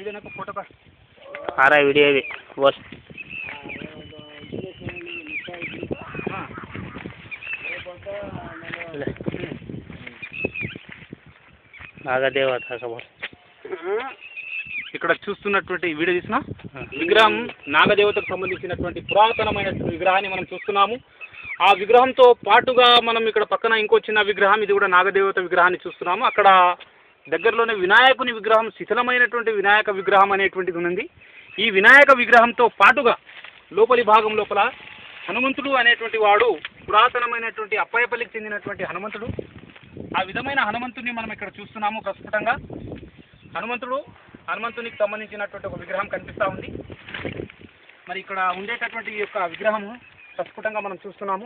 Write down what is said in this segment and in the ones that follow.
Video ना photo का आ रहा है वीडियो भी बस నాగదేవత ఖబర్ ఇక్కడ చూస్తున్నటువంటి వీడియో తీసిన విగ్రహం నాగదేవతకు సంబంధించినటువంటి పురాతనమైనటువంటి విగ్రహాన్ని మనం చూస్తున్నాము. ఆ విగ్రహంతో పాటుగా మనం ఇక్కడ పక్కన ఇంకో చిన్న విగ్రహం, ఇది కూడా నాగదేవత విగ్రహాన్ని చూస్తున్నాము. అక్కడ దగ్గరలోనే వినాయకుని విగ్రహం, శిథిలమైనటువంటి వినాయక విగ్రహం అనేటువంటిది ఉంది. ఈ వినాయక విగ్రహంతో పాటుగా లోపలి భాగం లోపల హనుమంతుడు అనేటువంటి వాడు పురాతనమైనటువంటి అప్పయ్యపల్లికి చెందినటువంటి హనుమంతుడు. ఆ విధమైన హనుమంతుడిని మనం ఇక్కడ చూస్తున్నాము. ప్రస్ఫుటంగా హనుమంతునికి సంబంధించినటువంటి ఒక విగ్రహం కనిపిస్తూ ఉంది. మరి ఇక్కడ ఉండేటటువంటి ఈ యొక్క విగ్రహము ప్రస్ఫుటంగా మనం చూస్తున్నాము.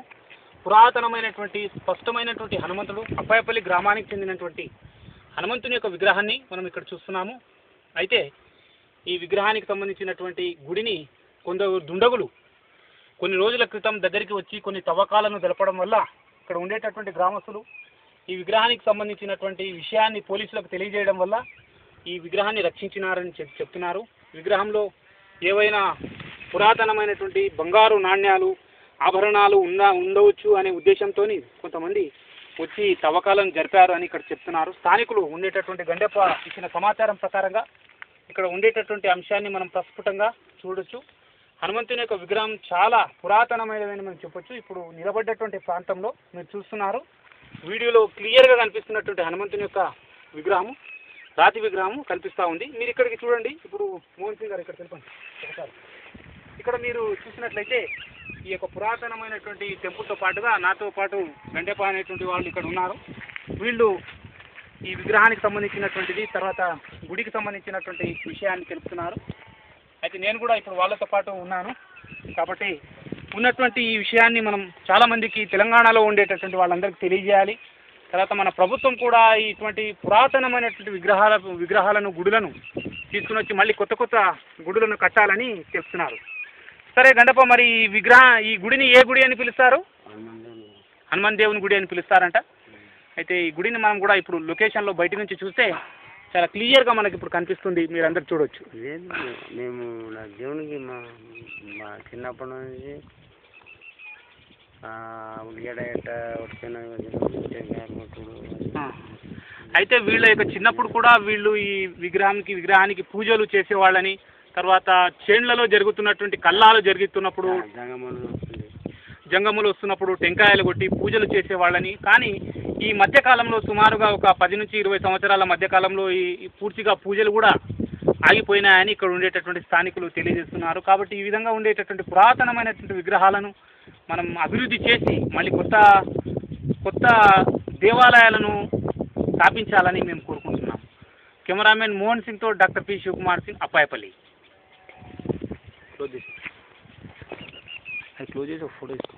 పురాతనమైనటువంటి స్పష్టమైనటువంటి హనుమంతుడు, అప్పయ్యపల్లి గ్రామానికి చెందినటువంటి హనుమంతుని యొక్క విగ్రహాన్ని మనం ఇక్కడ చూస్తున్నాము. అయితే ఈ విగ్రహానికి సంబంధించినటువంటి గుడిని కొందరు దుండగులు కొన్ని రోజుల క్రితం దగ్గరికి వచ్చి కొన్ని తవ్వకాలను జరపడం వల్ల ఇక్కడ ఉండేటటువంటి గ్రామస్తులు ఈ విగ్రహానికి సంబంధించినటువంటి విషయాన్ని పోలీసులకు తెలియజేయడం వల్ల ఈ విగ్రహాన్ని రక్షించినారని చెప్తున్నారు. విగ్రహంలో ఏవైనా పురాతనమైనటువంటి బంగారు నాణ్యాలు, ఆభరణాలు ఉండవచ్చు అనే ఉద్దేశంతో కొంతమంది వచ్చి తవ్వకాలను జరిపారు అని ఇక్కడ చెప్తున్నారు. స్థానికులు ఉండేటటువంటి గండెప్ప ఇచ్చిన సమాచారం ప్రకారంగా ఇక్కడ ఉండేటటువంటి అంశాన్ని మనం ప్రస్ఫుటంగా చూడొచ్చు. హనుమంతుని యొక్క విగ్రహం చాలా పురాతనమైనదని మనం చెప్పొచ్చు. ఇప్పుడు నిలబడ్డటువంటి ప్రాంతంలో మీరు చూస్తున్నారు, వీడియోలో క్లియర్గా కనిపిస్తున్నటువంటి హనుమంతుని యొక్క విగ్రహము, రాతి విగ్రహము కనిపిస్తూ ఉంది. మీరు ఇక్కడికి చూడండి. ఇప్పుడు మోహన్ సింగ్ గారు ఇక్కడ తెలుపండి ఒకసారి. ఇక్కడ మీరు చూసినట్లయితే ఈ యొక్క పురాతనమైనటువంటి టెంపుల్తో పాటుగా నాతో పాటు గండెప్ప అనేటువంటి వాళ్ళు ఇక్కడ ఉన్నారు. వీళ్ళు ఈ విగ్రహానికి సంబంధించినటువంటిది, తర్వాత గుడికి సంబంధించినటువంటి విషయాన్ని తెలుపుతున్నారు. అయితే నేను కూడా ఇప్పుడు వాళ్ళతో పాటు ఉన్నాను కాబట్టి ఉన్నటువంటి ఈ విషయాన్ని మనం చాలామందికి తెలంగాణలో ఉండేటటువంటి వాళ్ళందరికీ తెలియజేయాలి. తర్వాత మన ప్రభుత్వం కూడా ఇటువంటి పురాతనమైనటువంటి విగ్రహాలను గుడులను తీసుకుని వచ్చి మళ్ళీ కొత్త కొత్త గుడులను కట్టాలని చెప్తున్నారు. సరే గండప్ప, మరి ఈ గుడిని ఏ గుడి అని పిలుస్తారు? హనుమాన్ దేవుని గుడి అని పిలుస్తారంట. అయితే ఈ గుడిని మనం కూడా ఇప్పుడు లొకేషన్లో బయట నుంచి చూస్తే చాలా క్లియర్గా మనకి ఇప్పుడు కనిపిస్తుంది, మీరందరూ చూడవచ్చు. మేము నా దేవునికి మా చిన్నప్పటి నుంచి అయితే వీళ్ళ యొక్క చిన్నప్పుడు కూడా వీళ్ళు ఈ విగ్రహానికి పూజలు చేసేవాళ్ళని, తర్వాత చేండ్లలో జరుగుతున్నటువంటి కల్లాలు జరుగుతున్నప్పుడు జంగములు వస్తున్నప్పుడు టెంకాయలు కొట్టి పూజలు చేసేవాళ్ళని. కానీ ఈ మధ్యకాలంలో సుమారుగా ఒక 10 నుంచి 20 సంవత్సరాల మధ్యకాలంలో ఈ పూర్తిగా పూజలు కూడా ఆగిపోయినాయని ఇక్కడ ఉండేటటువంటి స్థానికులు తెలియజేస్తున్నారు. కాబట్టి ఈ విధంగా ఉండేటటువంటి పురాతనమైనటువంటి విగ్రహాలను మనం అభివృద్ధి చేసి మళ్ళీ కొత్త దేవాలయాలను స్థాపించాలని మేము కోరుకుంటున్నాం. కెమెరామెన్ మోహన్ సింగ్తో doctor P Sivakumar Singh, Appayapalli. Close చేసి ఒక ఫోటో తీసుకో.